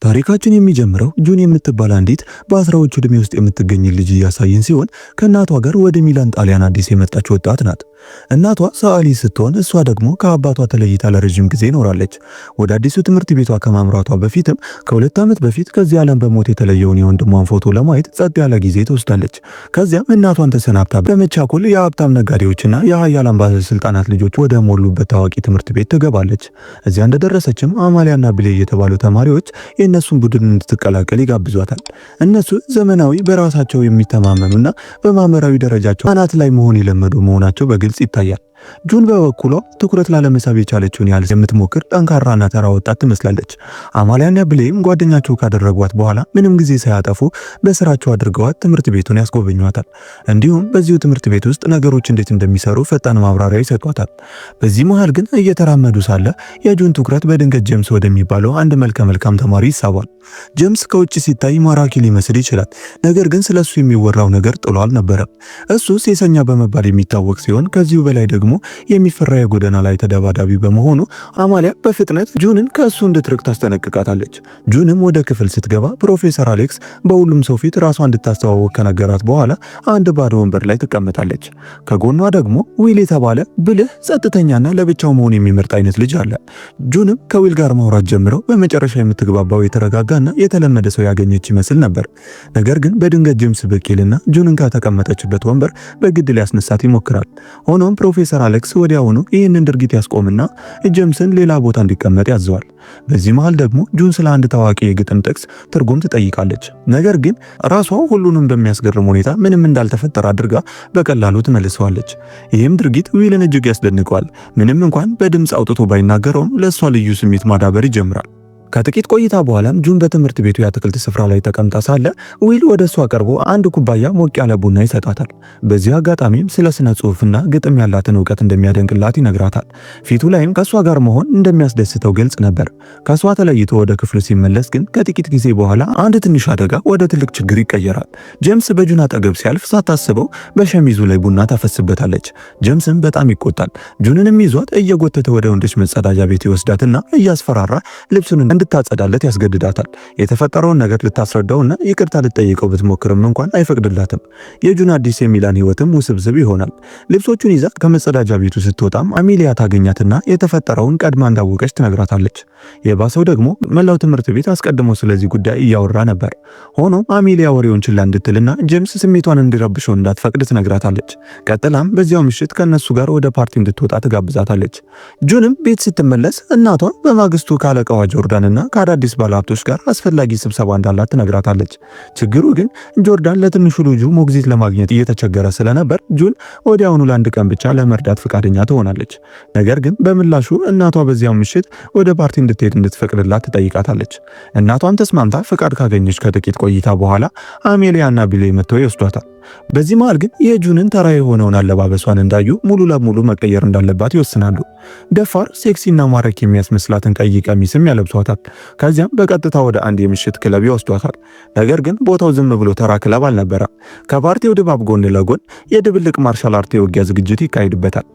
ታሪካችን የሚጀምረው ጁን የምትባል አንዲት በአስራዎቹ ዕድሜ ውስጥ የምትገኝ ልጅ እያሳየን ሲሆን ከእናቷ ጋር ወደ ሚላን ጣሊያን አዲስ የመጣች ወጣት ናት። እናቷ ሰዓሊ ስትሆን እሷ ደግሞ ከአባቷ ተለይታ ለረጅም ጊዜ ኖራለች። ወደ አዲሱ ትምህርት ቤቷ ከማምራቷ በፊትም ከ2 ዓመት በፊት ከዚህ ዓለም በሞት የተለየውን የወንድሟን ፎቶ ለማየት ጸጥ ያለ ጊዜ ትወስዳለች። ከዚያም እናቷን ተሰናብታ በመቻኮል የሀብታም ነጋዴዎችና የሀያላን ባለስልጣናት ልጆች ወደ ሞሉበት ታዋቂ ትምህርት ቤት ትገባለች። እዚያ እንደደረሰችም አማሊያና ብሌ የተባሉ ተማሪዎች የእነሱን ቡድን እንድትቀላቀል ይጋብዟታል። እነሱ ዘመናዊ፣ በራሳቸው የሚተማመኑና በማህበራዊ ደረጃቸው አናት ላይ መሆን የለመዱ መሆናቸው በግልጽ ይታያል። ጁን በበኩሏ ትኩረት ላለመሳብ የቻለችውን ያህል የምትሞክር ጠንካራና ተራ ወጣት ትመስላለች። አማሊያና ብሌም ጓደኛቸው ካደረጓት በኋላ ምንም ጊዜ ሳያጠፉ በስራቸው አድርገዋት ትምህርት ቤቱን ያስጎበኟታል። እንዲሁም በዚሁ ትምህርት ቤት ውስጥ ነገሮች እንዴት እንደሚሰሩ ፈጣን ማብራሪያ ይሰጧታል። በዚህ መሃል ግን እየተራመዱ ሳለ የጁን ትኩረት በድንገት ጄምስ ወደሚባለው አንድ መልከ መልካም ተማሪ ይሳባል። ጄምስ ከውጭ ሲታይ ማራኪ ሊመስል ይችላል፣ ነገር ግን ስለሱ የሚወራው ነገር ጥሎ አልነበረም። እሱ ሴሰኛ በመባል የሚታወቅ ሲሆን ከዚሁ በላይ ደግሞ የሚፈራ የጎዳና ላይ ተደባዳቢ በመሆኑ አማሊያ በፍጥነት ጁንን ከእሱ እንድትርቅ ታስጠነቅቃታለች። ጁንም ወደ ክፍል ስትገባ ፕሮፌሰር አሌክስ በሁሉም ሰው ፊት ራሷ እንድታስተዋወቅ ከነገራት በኋላ አንድ ባዶ ወንበር ላይ ትቀመጣለች። ከጎኗ ደግሞ ዊል የተባለ ብልህ፣ ጸጥተኛና ለብቻው መሆን የሚመርጥ አይነት ልጅ አለ። ጁንም ከዊል ጋር ማውራት ጀምረው በመጨረሻ የምትግባባው የተረጋጋና የተለመደ ሰው ያገኘች ይመስል ነበር። ነገር ግን በድንገት ጄምስ ብቅ ይልና ጁንን ከተቀመጠችበት ወንበር በግድ ሊያስነሳት ይሞክራል። ሆኖም ፕሮፌሰር አሌክስ ወዲያውኑ ይህንን ድርጊት ያስቆምና ጄምስን ሌላ ቦታ እንዲቀመጥ ያዘዋል። በዚህ መሃል ደግሞ ጁን ስለ አንድ ታዋቂ የግጥም ጥቅስ ትርጉም ትጠይቃለች። ነገር ግን ራሷ ሁሉንም በሚያስገርም ሁኔታ ምንም እንዳልተፈጠረ አድርጋ በቀላሉ ትመልሰዋለች። ይህም ድርጊት ዊልን እጅግ ያስደንቀዋል። ምንም እንኳን በድምፅ አውጥቶ ባይናገረውም ለእሷ ልዩ ስሜት ማዳበር ይጀምራል። ከጥቂት ቆይታ በኋላም ጁን በትምህርት ቤቱ የአትክልት ስፍራ ላይ ተቀምጣ ሳለ ዊል ወደ እሷ ቀርቦ አንድ ኩባያ ሞቅ ያለ ቡና ይሰጣታል። በዚህ አጋጣሚም ስለ ስነ ጽሑፍና ግጥም ያላትን እውቀት እንደሚያደንቅላት ይነግራታል። ፊቱ ላይም ከእሷ ጋር መሆን እንደሚያስደስተው ግልጽ ነበር። ከእሷ ተለይቶ ወደ ክፍሉ ሲመለስ ግን ከጥቂት ጊዜ በኋላ አንድ ትንሽ አደጋ ወደ ትልቅ ችግር ይቀየራል። ጄምስ በጁን አጠገብ ሲያልፍ ሳታስበው በሸሚዙ ላይ ቡና ታፈስበታለች። ጄምስም በጣም ይቆጣል። ጁንንም ይዟት እየጎተተ ወደ ወንዶች መጸዳጃ ቤት ይወስዳትና እያስፈራራ ልብሱን እንድታጸዳለት ያስገድዳታል። የተፈጠረውን ነገር ልታስረዳውና ይቅርታ ልትጠይቀው ብትሞክርም እንኳን አይፈቅድላትም። የጁን አዲስ የሚላን ህይወትም ውስብስብ ይሆናል። ልብሶቹን ይዛ ከመጸዳጃ ቤቱ ስትወጣም አሚሊያ ታገኛትና የተፈጠረውን ቀድማ እንዳወቀች ትነግራታለች። የባሰው ደግሞ መላው ትምህርት ቤት አስቀድሞ ስለዚህ ጉዳይ እያወራ ነበር። ሆኖም አሚሊያ ወሬውን ችላ እንድትልና ጄምስ ስሜቷን እንዲረብሸው እንዳትፈቅድ ትነግራታለች። ቀጥላም በዚያው ምሽት ከነሱ ጋር ወደ ፓርቲ እንድትወጣ ትጋብዛታለች። ጁንም ቤት ስትመለስ እናቷን በማግስቱ ካለቃዋ ጆርዳን እና ከአዳዲስ ባለሀብቶች ጋር አስፈላጊ ስብሰባ እንዳላት ትነግራታለች። ችግሩ ግን ጆርዳን ለትንሹ ልጁ ሞግዚት ለማግኘት እየተቸገረ ስለነበር ጁን ወዲያውኑ ለአንድ ቀን ብቻ ለመርዳት ፈቃደኛ ትሆናለች። ነገር ግን በምላሹ እናቷ በዚያው ምሽት ወደ ፓርቲ እንድትሄድ እንድትፈቅድላት ትጠይቃታለች። እናቷን ተስማምታ ፈቃድ ካገኘች ከጥቂት ቆይታ በኋላ አሜሊያና ቢሌ መጥተው ይወስዷታል። በዚህ መሃል ግን የጁንን ተራ የሆነውን አለባበሷን እንዳዩ ሙሉ ለሙሉ መቀየር እንዳለባት ይወስናሉ። ደፋር፣ ሴክሲና ማራኪ የሚያስመስላትን ቀይ ቀሚስም ያለብሷታል። ከዚያም በቀጥታ ወደ አንድ የምሽት ክለብ ይወስዷታል። ነገር ግን ቦታው ዝም ብሎ ተራ ክለብ አልነበረም። ከፓርቲው ድባብ ጎን ለጎን የድብልቅ ማርሻል አርት የውጊያ ዝግጅት ይካሄድበታል።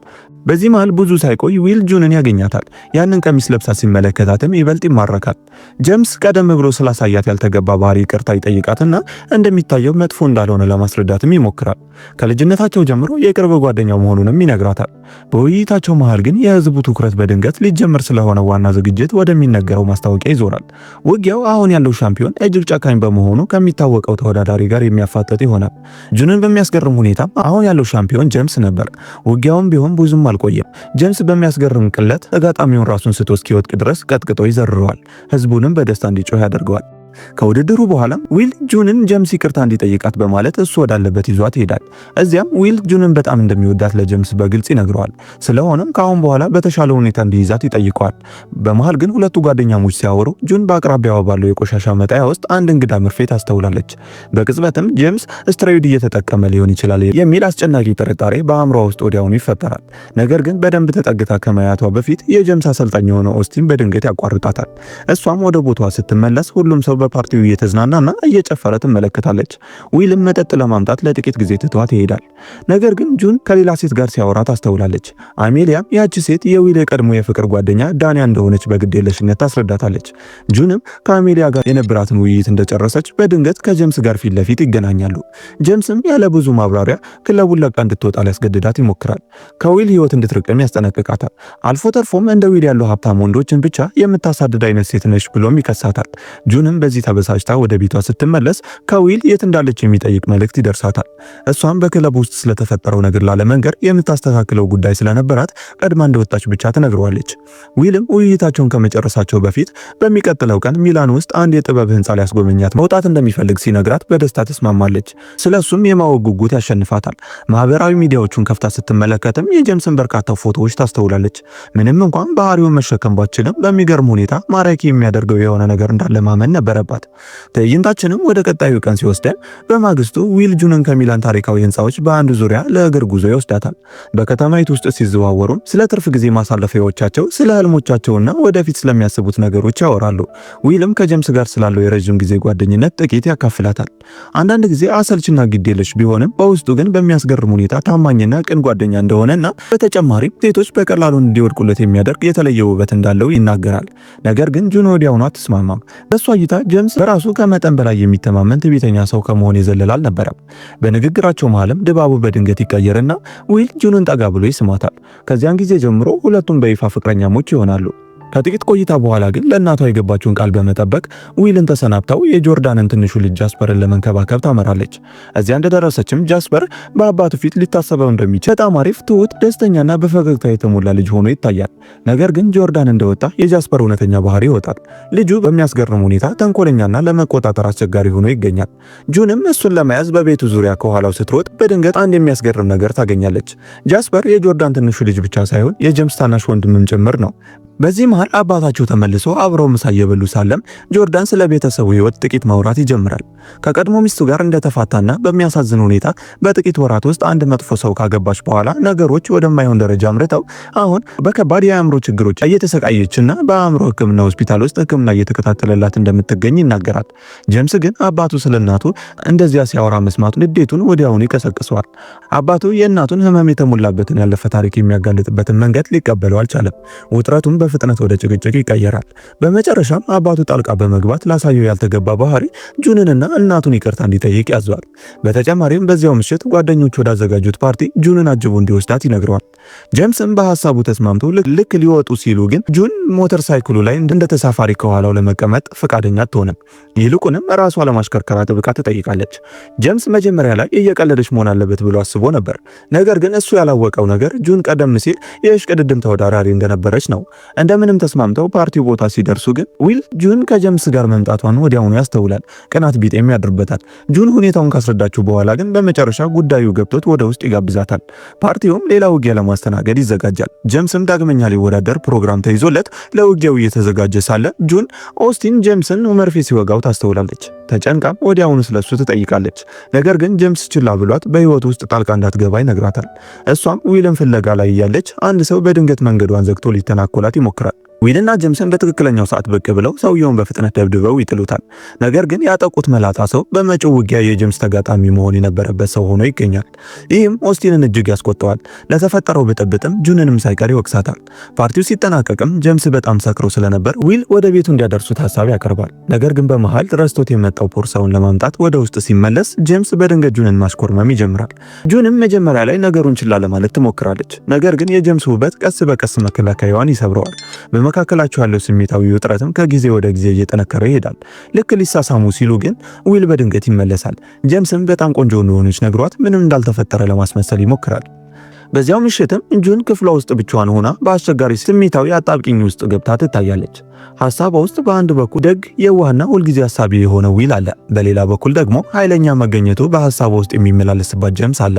በዚህ መሃል ብዙ ሳይቆይ ዊል ጁንን ያገኛታል። ያንን ቀሚስ ለብሳ ሲመለከታትም ይበልጥ ይማረካል። ጄምስ ቀደም ብሎ ስላሳያት ያልተገባ ባህሪ ይቅርታ ይጠይቃትና እንደሚታየው መጥፎ እንዳልሆነ ለማስረዳትም ይሞክራል። ከልጅነታቸው ጀምሮ የቅርብ ጓደኛው መሆኑንም ይነግራታል። በውይይታቸው መሃል ግን የህዝቡ ትኩረት በድንገት ሊጀመር ስለሆነ ዋና ዝግጅት ወደሚነገረው ማስታወቂያ ይዞራል። ውጊያው አሁን ያለው ሻምፒዮን እጅግ ጨካኝ በመሆኑ ከሚታወቀው ተወዳዳሪ ጋር የሚያፋጥጥ ይሆናል። ጁንን በሚያስገርም ሁኔታ አሁን ያለው ሻምፒዮን ጄምስ ነበር። ውጊያውም ቢሆን ብዙም አልቆየም። ጄምስ በሚያስገርም ቅለት ተጋጣሚውን ራሱን ስቶ እስኪወድቅ ድረስ ቀጥቅጦ ይዘርረዋል። ህዝቡንም በደስታ እንዲጮህ ያደርገዋል። ከውድድሩ በኋላ ዊል ጁንን ጄምስ ይቅርታ እንዲጠይቃት በማለት እሱ ወዳለበት ይዟት ይሄዳል። እዚያም ዊል ጁንን በጣም እንደሚወዳት ለጄምስ በግልጽ ይነግረዋል። ስለሆነም ከአሁን በኋላ በተሻለ ሁኔታ እንዲይዛት ይጠይቀዋል። በመሃል ግን ሁለቱ ጓደኛሞች ሲያወሩ ጁን በአቅራቢያዋ ባለው የቆሻሻ መጣያ ውስጥ አንድ እንግዳ መርፌ ታስተውላለች። በቅጽበትም ጄምስ ስትሮይድ እየተጠቀመ ሊሆን ይችላል የሚል አስጨናቂ ጥርጣሬ በአእምሯ ውስጥ ወዲያውኑ ይፈጠራል። ነገር ግን በደንብ ተጠግታ ከማያቷ በፊት የጄምስ አሰልጣኝ የሆነው ኦስቲን በድንገት ያቋርጣታል። እሷም ወደ ቦታዋ ስትመለስ ሁሉም ሰው በፓርቲው እየተዝናናና እየጨፈረ ትመለከታለች። ዊልም መጠጥ ለማምጣት ለጥቂት ጊዜ ትቷት ይሄዳል። ነገር ግን ጁን ከሌላ ሴት ጋር ሲያወራ ታስተውላለች። አሜሊያም ያቺ ሴት የዊል የቀድሞ የፍቅር ጓደኛ ዳንያ እንደሆነች በግዴለሽነት ታስረዳታለች። ጁንም ከአሜሊያ ጋር የነበራትን ውይይት እንደጨረሰች በድንገት ከጄምስ ጋር ፊት ለፊት ይገናኛሉ። ጄምስም ያለ ብዙ ማብራሪያ ክለቡን ለቃ እንድትወጣ ሊያስገድዳት ይሞክራል። ከዊል ህይወት እንድትርቅም ያስጠነቅቃታል። አልፎ ተርፎም እንደ ዊል ያሉ ሀብታም ወንዶችን ብቻ የምታሳድድ አይነት ሴት ነች ብሎም ይከሳታል። ጁንም በዚህ ተበሳጭታ ወደ ቤቷ ስትመለስ ከዊል የት እንዳለች የሚጠይቅ መልእክት ይደርሳታል። እሷም በክለቡ ውስጥ ስለተፈጠረው ነገር ላለመንገር የምታስተካክለው ጉዳይ ስለነበራት ቀድማ እንደወጣች ብቻ ትነግረዋለች። ዊልም ውይይታቸውን ከመጨረሳቸው በፊት በሚቀጥለው ቀን ሚላን ውስጥ አንድ የጥበብ ህንፃ ሊያስጎበኛት መውጣት እንደሚፈልግ ሲነግራት በደስታ ትስማማለች። ስለሱም የማወቅ ጉጉት ያሸንፋታል። ማህበራዊ ሚዲያዎቹን ከፍታ ስትመለከትም የጄምስን በርካታ ፎቶዎች ታስተውላለች። ምንም እንኳን ባህሪውን መሸከም ባትችልም በሚገርም ሁኔታ ማራኪ የሚያደርገው የሆነ ነገር እንዳለ ማመን ነበረባት። ትዕይንታችንም ወደ ቀጣዩ ቀን ሲወስደን በማግስቱ ዊል ጁንን ከሚላን ታሪካዊ ህንፃዎች በአንዱ ዙሪያ ለእግር ጉዞ ይወስዳታል። በከተማይቱ ውስጥ ሲዘዋወሩም ስለ ትርፍ ጊዜ ማሳለፊያዎቻቸው፣ ስለ ህልሞቻቸውና ወደፊት ስለሚያስቡት ነገሮች ያወራሉ። ዊልም ከጄምስ ጋር ስላለው የረጅም ጊዜ ጓደኝነት ጥቂት ያካፍላታል። አንዳንድ ጊዜ አሰልችና ግዴለሽ ቢሆንም በውስጡ ግን በሚያስገርም ሁኔታ ታማኝና ቅን ጓደኛ እንደሆነና በተጨማሪም ሴቶች በቀላሉ እንዲወድቁለት የሚያደርግ የተለየ ውበት እንዳለው ይናገራል። ነገር ግን ጁን ወዲያውኑ አትስማማም። በሷ እይታ ጄምስ በራሱ ከመጠን በላይ የሚተማመን ትዕቢተኛ ሰው ከመሆን የዘለለ አልነበረም። በንግግራቸው መሃልም ድባቡ በድንገት ይቀየርና ዊል ጁንን ጠጋ ብሎ ይስማታል። ከዚያን ጊዜ ጀምሮ ሁለቱም በይፋ ፍቅረኛሞች ይሆናሉ። ከጥቂት ቆይታ በኋላ ግን ለእናቷ የገባችውን ቃል በመጠበቅ ዊልን ተሰናብተው የጆርዳንን ትንሹ ልጅ ጃስፐርን ለመንከባከብ ታመራለች። እዚያ እንደደረሰችም ጃስፐር በአባቱ ፊት ሊታሰበው እንደሚችል በጣም አሪፍ፣ ትሁት፣ ደስተኛና በፈገግታ የተሞላ ልጅ ሆኖ ይታያል። ነገር ግን ጆርዳን እንደወጣ የጃስፐር እውነተኛ ባህሪ ይወጣል። ልጁ በሚያስገርም ሁኔታ ተንኮለኛና ለመቆጣጠር አስቸጋሪ ሆኖ ይገኛል። ጁንም እሱን ለመያዝ በቤቱ ዙሪያ ከኋላው ስትሮጥ በድንገት አንድ የሚያስገርም ነገር ታገኛለች። ጃስፐር የጆርዳን ትንሹ ልጅ ብቻ ሳይሆን የጄምስ ታናሽ ወንድምም ጭምር ነው። በዚህ መሃል አባታቸው ተመልሶ አብረው ምሳ እየበሉ ሳለም ጆርዳን ስለ ቤተሰቡ ህይወት ጥቂት ማውራት ይጀምራል። ከቀድሞ ሚስቱ ጋር እንደተፋታና በሚያሳዝን ሁኔታ በጥቂት ወራት ውስጥ አንድ መጥፎ ሰው ካገባች በኋላ ነገሮች ወደማይሆን ደረጃ አምርተው አሁን በከባድ የአእምሮ ችግሮች እየተሰቃየችና በአእምሮ ሕክምና ሆስፒታል ውስጥ ሕክምና እየተከታተለላት እንደምትገኝ ይናገራል። ጄምስ ግን አባቱ ስለ እናቱ እንደዚያ ሲያወራ መስማቱ ንዴቱን ወዲያውኑ ይቀሰቅሰዋል። አባቱ የእናቱን ህመም የተሞላበትን ያለፈ ታሪክ የሚያጋልጥበትን መንገድ ሊቀበለው አልቻለም። ውጥረቱን በፍጥነት ወደ ጭቅጭቅ ይቀየራል። በመጨረሻም አባቱ ጣልቃ በመግባት ላሳየው ያልተገባ ባህሪ ጁንንና እናቱን ይቅርታ እንዲጠይቅ ያዘዋል። በተጨማሪም በዚያው ምሽት ጓደኞቹ ወዳዘጋጁት ፓርቲ ጁንን አጅቦ እንዲወስዳት ይነግረዋል። ጄምስም በሐሳቡ ተስማምቶ ልክ ሊወጡ ሲሉ ግን ጁን ሞተር ሳይክሉ ላይ እንደ ተሳፋሪ ከኋላው ለመቀመጥ ፈቃደኛ አትሆንም። ይልቁንም ራሷ ለማሽከርከር ጥብቃ ትጠይቃለች። ጄምስ መጀመሪያ ላይ እየቀለደች መሆን አለበት ብሎ አስቦ ነበር። ነገር ግን እሱ ያላወቀው ነገር ጁን ቀደም ሲል የእሽቅድድም ተወዳዳሪ እንደነበረች ነው። እንደምንም ተስማምተው ፓርቲው ቦታ ሲደርሱ ግን ዊል ጁን ከጄምስ ጋር መምጣቷን ወዲያውኑ ያስተውላል። ቅናት ቢጤም ያድርበታል። ጁን ሁኔታውን ካስረዳችው በኋላ ግን በመጨረሻ ጉዳዩ ገብቶት ወደ ውስጥ ይጋብዛታል። ፓርቲውም ሌላ ውጊያ ለማስተናገድ ይዘጋጃል። ጄምስም ዳግመኛ ሊወዳደር ፕሮግራም ተይዞለት ለውጊያው እየተዘጋጀ ሳለ ጁን ኦስቲን ጄምስን መርፌ ሲወጋው ታስተውላለች። ተጨንቃም ወዲያውኑ ስለሱ ትጠይቃለች። ነገር ግን ጄምስ ችላ ብሏት በህይወቱ ውስጥ ጣልቃ እንዳትገባ ይነግራታል። እሷም ዊልን ፍለጋ ላይ እያለች አንድ ሰው በድንገት መንገዷን ዘግቶ ሊተናኮላት ይሞክራል። ዊልና ጄምስን በትክክለኛው ሰዓት ብቅ ብለው ሰውየውን በፍጥነት ደብድበው ይጥሉታል። ነገር ግን ያጠቁት መላጣ ሰው በመጪው ውጊያ የጄምስ ተጋጣሚ መሆን የነበረበት ሰው ሆኖ ይገኛል። ይህም ኦስቲንን እጅግ ያስቆጠዋል። ለተፈጠረው ብጥብጥም ጁንንም ሳይቀር ይወቅሳታል። ፓርቲው ሲጠናቀቅም ጄምስ በጣም ሰክሮ ስለነበር ዊል ወደ ቤቱ እንዲያደርሱት ሐሳብ ያቀርባል። ነገር ግን በመሃል ረስቶት የመጣው ፖርሳውን ለማምጣት ወደ ውስጥ ሲመለስ ጄምስ በድንገት ጁንን ማሽኮርመም ይጀምራል። ጁንም መጀመሪያ ላይ ነገሩን ችላ ለማለት ትሞክራለች። ነገር ግን የጄምስ ውበት ቀስ በቀስ መከላከያዋን ይሰብረዋል። በመካከላቸው ያለው ስሜታዊ ውጥረትም ከጊዜ ወደ ጊዜ እየጠነከረ ይሄዳል። ልክ ሊሳሳሙ ሲሉ ግን ዊል በድንገት ይመለሳል። ጄምስም በጣም ቆንጆ እንደሆነች ነግሯት ምንም እንዳልተፈጠረ ለማስመሰል ይሞክራል። በዚያው ምሽትም ጁን ክፍሏ ውስጥ ብቻዋን ሆና በአስቸጋሪ ስሜታዊ አጣብቂኝ ውስጥ ገብታ ትታያለች። ሐሳቧ ውስጥ በአንድ በኩል ደግ የዋህና ሁልጊዜ ሐሳቢ የሆነ ዊል አለ። በሌላ በኩል ደግሞ ኃይለኛ መገኘቱ በሐሳቧ ውስጥ የሚመላለስባት ጄምስ አለ።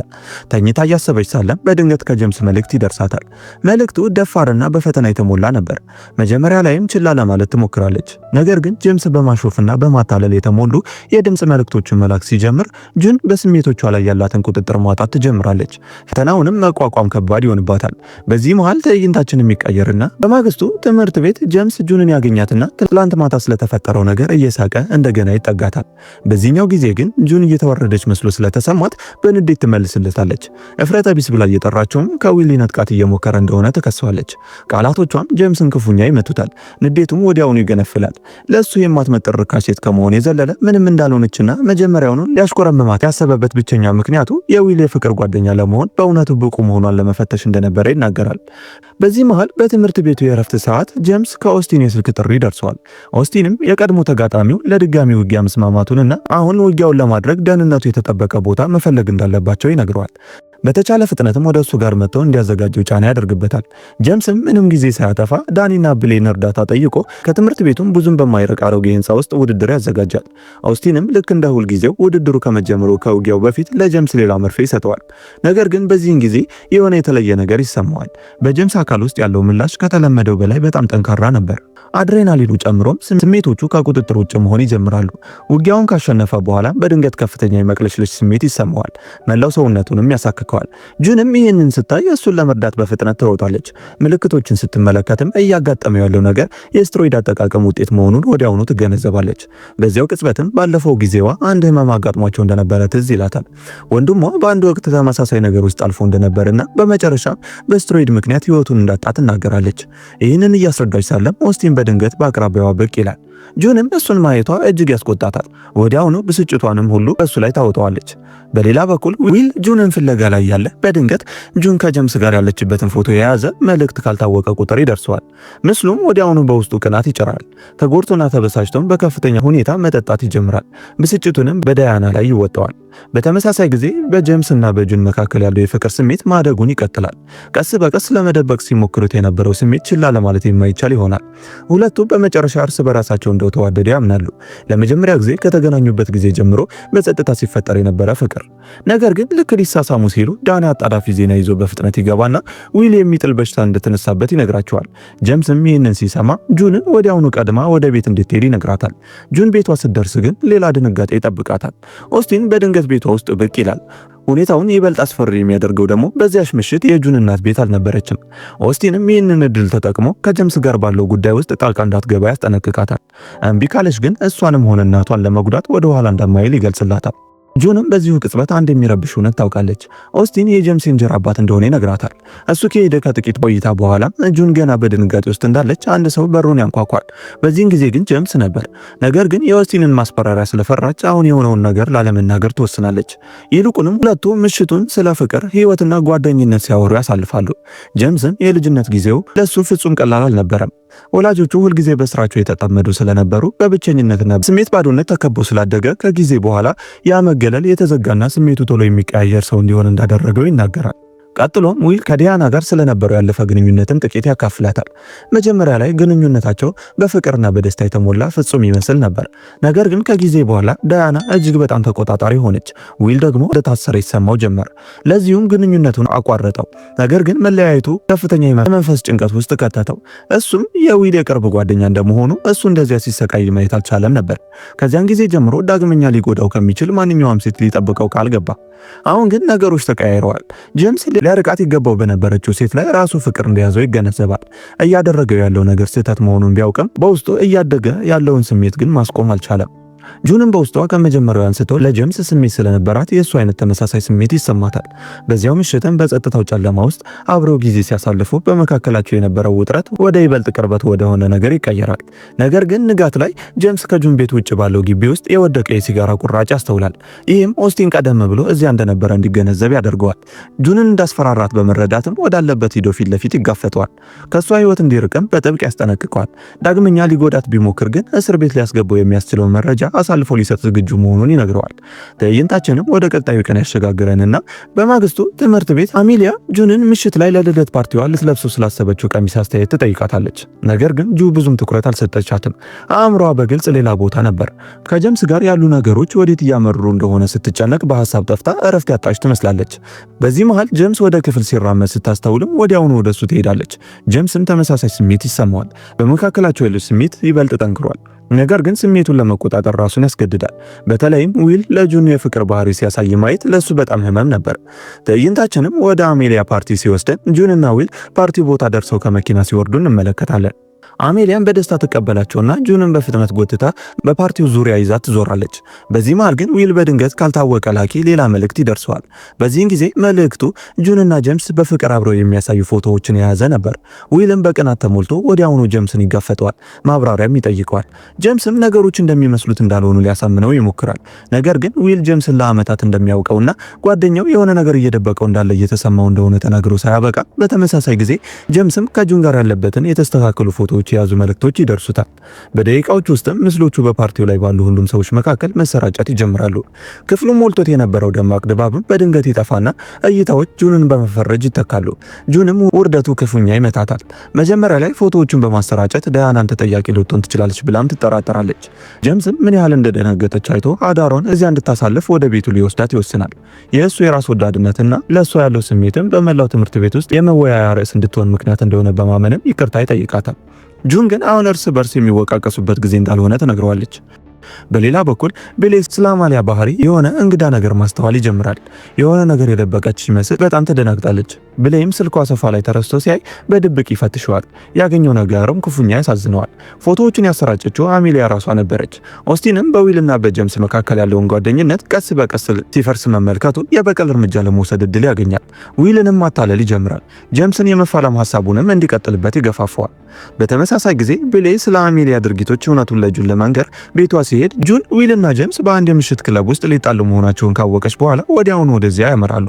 ተኝታ እያሰበች ሳለም በድንገት ከጄምስ መልእክት ይደርሳታል። መልእክቱ ደፋርና በፈተና የተሞላ ነበር። መጀመሪያ ላይም ችላ ለማለት ትሞክራለች። ነገር ግን ጄምስ በማሾፍና በማታለል የተሞሉ የድምፅ መልእክቶችን መላክ ሲጀምር ጁን በስሜቶቿ ላይ ያላትን ቁጥጥር ማጣት ትጀምራለች። ፈተናውንም መቋቋም ከባድ ይሆንባታል። በዚህ መሃል ትዕይንታችን የሚቀየርና በማግስቱ ትምህርት ቤት ጄምስ ጁንን ያገኛትና ትላንት ማታ ስለተፈጠረው ነገር እየሳቀ እንደገና ይጠጋታል። በዚህኛው ጊዜ ግን ጁን እየተወረደች መስሎ ስለተሰማት በንዴት ትመልስለታለች። እፍረተ ቢስ ብላ እየጠራቸውም ከዊል ሊነጥቃት እየሞከረ እንደሆነ ተከሰዋለች። ቃላቶቿም ጄምስን ክፉኛ ይመቱታል። ንዴቱም ወዲያውኑ ይገነፍላል። ለሱ የማትመጥር ርካሽ ሴት ከመሆን የዘለለ ምንም እንዳልሆነችና መጀመሪያውኑ ሊያሽኮረምማት ያሰበበት ብቸኛ ምክንያቱ የዊል የፍቅር ጓደኛ ለመሆን በእውነቱ ብቁ መሆኗን ለመፈተሽ እንደነበረ ይናገራል። በዚህ መሃል በትምህርት ቤቱ የእረፍት ሰዓት ጄምስ ከኦስቲን የስልክ ጥሪ ደርሷል። ኦስቲንም የቀድሞ ተጋጣሚው ለድጋሚ ውጊያ መስማማቱንና አሁን ውጊያውን ለማድረግ ደህንነቱ የተጠበቀ ቦታ መፈለግ እንዳለባቸው ይነግረዋል። በተቻለ ፍጥነትም ወደ እሱ ጋር መጥተው እንዲያዘጋጀው ጫና ያደርግበታል። ጄምስም ምንም ጊዜ ሳያጠፋ ዳኒና ብሌን እርዳታ ጠይቆ ከትምህርት ቤቱም ብዙም በማይርቅ አሮጌ ሕንፃ ውስጥ ውድድር ያዘጋጃል። ኦስቲንም ልክ እንደ ሁል ጊዜው ውድድሩ ከመጀመሩ ከውጊያው በፊት ለጄምስ ሌላ መርፌ ይሰጠዋል። ነገር ግን በዚህን ጊዜ የሆነ የተለየ ነገር ይሰማዋል። በጄምስ አካል ውስጥ ያለው ምላሽ ከተለመደው በላይ በጣም ጠንካራ ነበር። አድሬናሊኑ ጨምሮም ስሜቶቹ ከቁጥጥር ውጭ መሆን ይጀምራሉ። ውጊያውን ካሸነፈ በኋላ በድንገት ከፍተኛ የመቅለሽለሽ ስሜት ይሰማዋል። መላው ሰውነቱንም ያሳክከዋል። ጁንም ይህንን ስታይ እሱን ለመርዳት በፍጥነት ትሮጣለች። ምልክቶችን ስትመለከትም እያጋጠመው ያለው ነገር የስትሮይድ አጠቃቀም ውጤት መሆኑን ወዲያውኑ ትገነዘባለች። በዚያው ቅጽበትም ባለፈው ጊዜዋ አንድ ህመም አጋጥሟቸው እንደነበረ ትዝ ይላታል። ወንድሟ በአንድ ወቅት ተመሳሳይ ነገር ውስጥ አልፎ እንደነበርና በመጨረሻ በስትሮይድ ምክንያት ህይወቱን እንዳጣ ትናገራለች። ይህንን እያስረዳች ሳለም ኦስቲን በድንገት በአቅራቢያዋ ብቅ ይላል። ጁንም እሱን ማየቷ እጅግ ያስቆጣታል። ወዲያውኑ ብስጭቷንም ሁሉ እሱ ላይ ታወጣዋለች። በሌላ በኩል ዊል ጁንን ፍለጋ ላይ ያለ በድንገት ጁን ከጄምስ ጋር ያለችበትን ፎቶ የያዘ መልእክት ካልታወቀ ቁጥር ይደርሰዋል። ምስሉም ወዲያውኑ በውስጡ ቅናት ይጭራል። ተጎድቶና ተበሳጭቶም በከፍተኛ ሁኔታ መጠጣት ይጀምራል። ብስጭቱንም በዳያና ላይ ይወጣዋል። በተመሳሳይ ጊዜ በጄምስና በጁን መካከል ያለው የፍቅር ስሜት ማደጉን ይቀጥላል። ቀስ በቀስ ለመደበቅ ሲሞክሩት የነበረው ስሜት ችላ ለማለት የማይቻል ይሆናል። ሁለቱ በመጨረሻ እርስ በራሳቸው እንደተዋደዱ ያምናሉ። ለመጀመሪያ ጊዜ ከተገናኙበት ጊዜ ጀምሮ በጸጥታ ሲፈጠር የነበረ ፍቅር። ነገር ግን ልክ ሊሳሳሙ ሲሉ ዳኒ አጣዳፊ ዜና ይዞ በፍጥነት ይገባና ዊል የሚጥል በሽታ እንደተነሳበት ይነግራቸዋል። ጄምስም ይህንን ሲሰማ ጁንን ወዲያውኑ ቀድማ ወደ ቤት እንድትሄድ ይነግራታል። ጁን ቤቷ ስትደርስ ግን ሌላ ድንጋጤ ይጠብቃታል። ኦስቲን በድንገት ቤቷ ውስጥ ብቅ ይላል። ሁኔታውን ይበልጥ አስፈሪ የሚያደርገው ደግሞ በዚያሽ ምሽት የጁን እናት ቤት አልነበረችም። ኦስቲንም ይህንን እድል ተጠቅሞ ከጄምስ ጋር ባለው ጉዳይ ውስጥ ጣልቃ እንዳትገባ ያስጠነቅቃታል። እምቢ ካለች ግን እሷንም ሆነ እናቷን ለመጉዳት ወደ ኋላ እንደማይል ይገልጽላታል። ጁንም በዚሁ ቅጽበት አንድ የሚረብሽ እውነት ታውቃለች። ኦስቲን የጄምስ እንጀራ አባት እንደሆነ ይነግራታል። እሱ ከሄደ ከጥቂት ቆይታ በኋላ ጁን ገና በድንጋጤ ውስጥ እንዳለች አንድ ሰው በሩን ያንኳኳል። በዚህን ጊዜ ግን ጄምስ ነበር። ነገር ግን የኦስቲንን ማስፈራሪያ ስለፈራች አሁን የሆነውን ነገር ላለመናገር ትወስናለች። ይልቁንም ሁለቱ ምሽቱን ስለ ፍቅር፣ ሕይወትና ጓደኝነት ሲያወሩ ያሳልፋሉ። ጄምስም የልጅነት ጊዜው ለሱ ፍጹም ቀላል አልነበረም። ወላጆቹ ሁልጊዜ በስራቸው የተጠመዱ ስለነበሩ በብቸኝነትና ስሜት ባዶነት ተከቦ ስላደገ ከጊዜ በኋላ ያ መገለል የተዘጋና ስሜቱ ቶሎ የሚቀያየር ሰው እንዲሆን እንዳደረገው ይናገራል። ቀጥሎም ዊል ከዲያና ጋር ስለነበረው ያለፈ ግንኙነትም ጥቂት ያካፍላታል። መጀመሪያ ላይ ግንኙነታቸው በፍቅርና በደስታ የተሞላ ፍጹም ይመስል ነበር። ነገር ግን ከጊዜ በኋላ ዳያና እጅግ በጣም ተቆጣጣሪ ሆነች። ዊል ደግሞ እንደታሰረ ይሰማው ጀመር። ለዚሁም ግንኙነቱን አቋረጠው። ነገር ግን መለያየቱ ከፍተኛ የመንፈስ ጭንቀት ውስጥ ከተተው። እሱም የዊል የቅርብ ጓደኛ እንደመሆኑ እሱ እንደዚያ ሲሰቃይ ማየት አልቻለም ነበር። ከዚያን ጊዜ ጀምሮ ዳግመኛ ሊጎዳው ከሚችል ማንኛውም ሴት ሊጠብቀው ቃል ገባ። አሁን ግን ነገሮች ተቀያይረዋል። ጄምስ ሊያርቃት ይገባው በነበረችው ሴት ላይ ራሱ ፍቅር እንደያዘው ይገነዘባል። እያደረገው ያለው ነገር ስህተት መሆኑን ቢያውቅም በውስጡ እያደገ ያለውን ስሜት ግን ማስቆም አልቻለም። ጁንም በውስጧ ከመጀመሪያው አንስቶ ለጄምስ ስሜት ስለነበራት የእሱ አይነት ተመሳሳይ ስሜት ይሰማታል። በዚያው ምሽትም በጸጥታው ጨለማ ውስጥ አብረው ጊዜ ሲያሳልፉ በመካከላቸው የነበረው ውጥረት ወደ ይበልጥ ቅርበት ወደሆነ ነገር ይቀየራል። ነገር ግን ንጋት ላይ ጄምስ ከጁን ቤት ውጭ ባለው ግቢ ውስጥ የወደቀ የሲጋራ ቁራጭ ያስተውላል። ይህም ኦስቲን ቀደም ብሎ እዚያ እንደነበረ እንዲገነዘብ ያደርገዋል። ጁንን እንዳስፈራራት በመረዳትም ወዳለበት ሂዶ ፊት ለፊት ይጋፈጠዋል። ከእሷ ህይወት እንዲርቅም በጥብቅ ያስጠነቅቀዋል። ዳግመኛ ሊጎዳት ቢሞክር ግን እስር ቤት ሊያስገባው የሚያስችለውን መረጃ አሳልፎ ሊሰጥ ዝግጁ መሆኑን ይነግረዋል። ትዕይንታችንም ወደ ቀጣዩ ቀን ያሸጋግረንና በማግስቱ ትምህርት ቤት አሚሊያ ጁንን ምሽት ላይ ለልደት ፓርቲዋ ልትለብሰው ስላሰበችው ቀሚስ አስተያየት ትጠይቃታለች። ነገር ግን ጁ ብዙም ትኩረት አልሰጠቻትም። አእምሯ በግልጽ ሌላ ቦታ ነበር። ከጄምስ ጋር ያሉ ነገሮች ወዴት እያመሩ እንደሆነ ስትጨነቅ በሐሳብ ጠፍታ እረፍት ያጣች ትመስላለች። በዚህ መሃል ጄምስ ወደ ክፍል ሲራመድ ስታስተውልም ወዲያውኑ ወደሱ ትሄዳለች። ጄምስም ተመሳሳይ ስሜት ይሰማዋል። በመካከላቸው ያለው ስሜት ይበልጥ ጠንክሯል። ነገር ግን ስሜቱን ለመቆጣጠር ራሱን ያስገድዳል። በተለይም ዊል ለጁን የፍቅር ባህሪ ሲያሳይ ማየት ለሱ በጣም ህመም ነበር። ትዕይንታችንም ወደ አሜሊያ ፓርቲ ሲወስደን ጁንና ዊል ፓርቲ ቦታ ደርሰው ከመኪና ሲወርዱ እንመለከታለን። አሜሊያን በደስታ ተቀበላቸውና ጁንን በፍጥነት ጎትታ በፓርቲው ዙሪያ ይዛ ትዞራለች። በዚህ መሃል ግን ዊል በድንገት ካልታወቀ ላኪ ሌላ መልእክት ይደርሰዋል። በዚህን ጊዜ መልእክቱ ጁንና ጀምስ በፍቅር አብረው የሚያሳዩ ፎቶዎችን የያዘ ነበር። ዊልም በቅናት ተሞልቶ ወዲያውኑ ጀምስን ይጋፈጠዋል፣ ማብራሪያም ይጠይቀዋል። ጀምስም ነገሮች እንደሚመስሉት እንዳልሆኑ ሊያሳምነው ይሞክራል። ነገር ግን ዊል ጀምስን ለዓመታት እንደሚያውቀውና ጓደኛው የሆነ ነገር እየደበቀው እንዳለ እየተሰማው እንደሆነ ተናግሮ ሳያበቃ በተመሳሳይ ጊዜ ጀምስም ከጁን ጋር ያለበትን የተስተካከሉ ፎቶዎች የያዙ መልእክቶች ይደርሱታል። በደቂቃዎች ውስጥም ምስሎቹ በፓርቲው ላይ ባሉ ሁሉም ሰዎች መካከል መሰራጨት ይጀምራሉ። ክፍሉም ሞልቶት የነበረው ደማቅ ድባብም በድንገት ይጠፋና እይታዎች ጁንን በመፈረጅ ይተካሉ። ጁንም ውርደቱ ክፉኛ ይመታታል። መጀመሪያ ላይ ፎቶዎቹን በማሰራጨት ዳያናን ተጠያቂ ልትሆን ትችላለች ብላም ትጠራጠራለች። ጀምስም ምን ያህል እንደደነገጠች አይቶ አዳሯን እዚያ እንድታሳልፍ ወደ ቤቱ ሊወስዳት ይወስናል። የእሱ የራስ ወዳድነትና ለእሷ ያለው ስሜትም በመላው ትምህርት ቤት ውስጥ የመወያያ ርዕስ እንድትሆን ምክንያት እንደሆነ በማመንም ይቅርታ ይጠይቃታል። ጁን ግን አሁን እርስ በርስ የሚወቃቀሱበት ጊዜ እንዳልሆነ ትነግረዋለች። በሌላ በኩል ቤሌ ስለ አማሊያ ባህሪ የሆነ እንግዳ ነገር ማስተዋል ይጀምራል። የሆነ ነገር የደበቀች ሲመስል በጣም ትደነግጣለች። ብሌም ስልኳ ሶፋ ላይ ተረስቶ ሲያይ በድብቅ ይፈትሸዋል። ያገኘው ነገርም ክፉኛ ያሳዝነዋል። ፎቶዎችን ያሰራጨችው አሜሊያ ራሷ ነበረች። ኦስቲንም በዊልና በጀምስ መካከል ያለውን ጓደኝነት ቀስ በቀስ ሲፈርስ መመልከቱ የበቀል እርምጃ ለመውሰድ እድል ያገኛል። ዊልንም ማታለል ይጀምራል። ጀምስን የመፋለም ሐሳቡንም እንዲቀጥልበት ይገፋፈዋል። በተመሳሳይ ጊዜ ቤሌ ስለ አሜሊያ ድርጊቶች እውነቱን ለጁን ለመንገር ቤቷ ሲሄድ ጁን ዊልና ጀምስ በአንድ የምሽት ክለብ ውስጥ ሊጣሉ መሆናቸውን ካወቀች በኋላ ወዲያውኑ ወደዚያ ያመራሉ።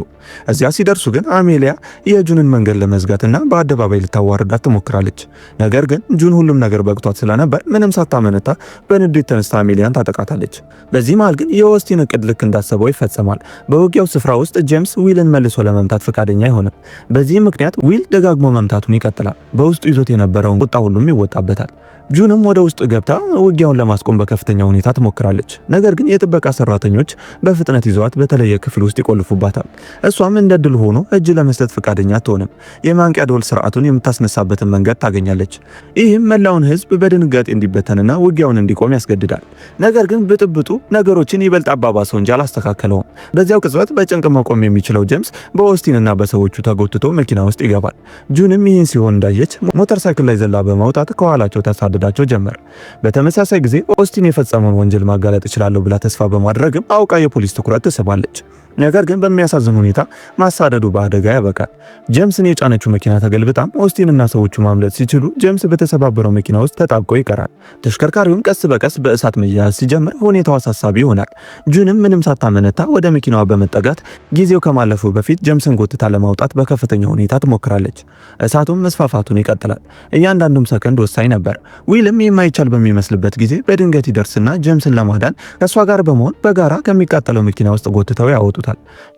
እዚያ ሲደርሱ ግን አሜሊያ የጁንን መንገድ ለመዝጋትና በአደባባይ ልታዋርዳት ትሞክራለች። ነገር ግን ጁን ሁሉም ነገር በቅቷት ስለነበር ምንም ሳታመነታ በንዴት ተነስታ አሜሊያን ታጠቃታለች። በዚህ መሃል ግን የኦስቲን እቅድ ልክ እንዳሰበው ይፈጸማል። በውጊያው ስፍራ ውስጥ ጀምስ ዊልን መልሶ ለመምታት ፈቃደኛ አይሆንም። በዚህ ምክንያት ዊል ደጋግሞ መምታቱን ይቀጥላል። በውስጡ ይዞት የነበረውን ቁጣ ሁሉም ይወጣበታል። ጁንም ወደ ውስጥ ገብታ ውጊያውን ለማስቆም በከፍተኛ ሁኔታ ትሞክራለች። ነገር ግን የጥበቃ ሰራተኞች በፍጥነት ይዘዋት በተለየ ክፍል ውስጥ ይቆልፉባታል። እሷም እንደ ድል ሆኖ እጅ ለመስጠት ፈቃደኛ አትሆንም። የማንቂያ ደወል ስርዓቱን የምታስነሳበትን መንገድ ታገኛለች። ይህም መላውን ሕዝብ በድንጋጤ እንዲበተንና ውጊያውን እንዲቆም ያስገድዳል። ነገር ግን ብጥብጡ ነገሮችን ይበልጥ አባባሰው እንጂ አላስተካከለውም። በዚያው ቅጽበት በጭንቅ መቆም የሚችለው ጀምስ በኦስቲንና በሰዎቹ ተጎትቶ መኪና ውስጥ ይገባል። ጁንም ይህን ሲሆን እንዳየች ሞተር ሳይክል ላይ ዘላ በማውጣት ከኋላቸው ተሳደዳቸው ጀመር። በተመሳሳይ ጊዜ ኦስቲን የፈጸመውን ወንጀል ማጋለጥ እችላለሁ ብላ ተስፋ በማድረግም አውቃ የፖሊስ ትኩረት ትስባለች። ነገር ግን በሚያሳዝን ሁኔታ ማሳደዱ በአደጋ ያበቃል። ጀምስን የጫነችው መኪና ተገልብጣም ኦስቲንና ሰዎቹ ማምለጥ ሲችሉ ጀምስ በተሰባበረው መኪና ውስጥ ተጣብቆ ይቀራል። ተሽከርካሪውም ቀስ በቀስ በእሳት መያያዝ ሲጀምር ሁኔታው አሳሳቢ ይሆናል። ጁንም ምንም ሳታመነታ ወደ መኪናዋ በመጠጋት ጊዜው ከማለፉ በፊት ጀምስን ጎትታ ለማውጣት በከፍተኛ ሁኔታ ትሞክራለች። እሳቱም መስፋፋቱን ይቀጥላል። እያንዳንዱም ሰከንድ ወሳኝ ነበር። ዊልም የማይቻል በሚመስልበት ጊዜ በድንገት ይደርስና ጀምስን ለማዳን ከእሷ ጋር በመሆን በጋራ ከሚቃጠለው መኪና ውስጥ ጎትተው ያወጡታል።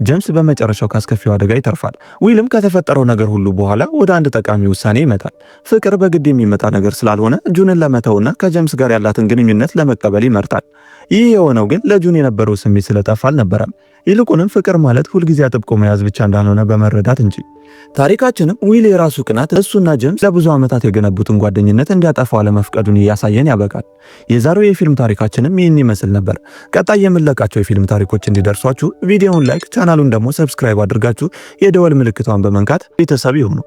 ጀምስ በመጨረሻው ካስከፊው አደጋ ይተርፋል። ዊልም ከተፈጠረው ነገር ሁሉ በኋላ ወደ አንድ ጠቃሚ ውሳኔ ይመጣል። ፍቅር በግድ የሚመጣ ነገር ስላልሆነ ጁንን ለመተውና ከጀምስ ጋር ያላትን ግንኙነት ለመቀበል ይመርጣል። ይህ የሆነው ግን ለጁን የነበረው ስሜት ስለጠፋ አልነበረም። ይልቁንም ፍቅር ማለት ሁልጊዜ አጥብቆ መያዝ ብቻ እንዳልሆነ በመረዳት እንጂ። ታሪካችንም ዊል የራሱ ቅናት እሱና ጀምስ ለብዙ ዓመታት የገነቡትን ጓደኝነት እንዲያጠፋው አለመፍቀዱን እያሳየን ያበቃል። የዛሬው የፊልም ታሪካችንም ይህን ይመስል ነበር። ቀጣይ የምንለቃቸው የፊልም ታሪኮች እንዲደርሷችሁ ቪዲዮውን ላይክ፣ ቻናሉን ደግሞ ሰብስክራይብ አድርጋችሁ የደወል ምልክቷን በመንካት ቤተሰብ ይሁኑ።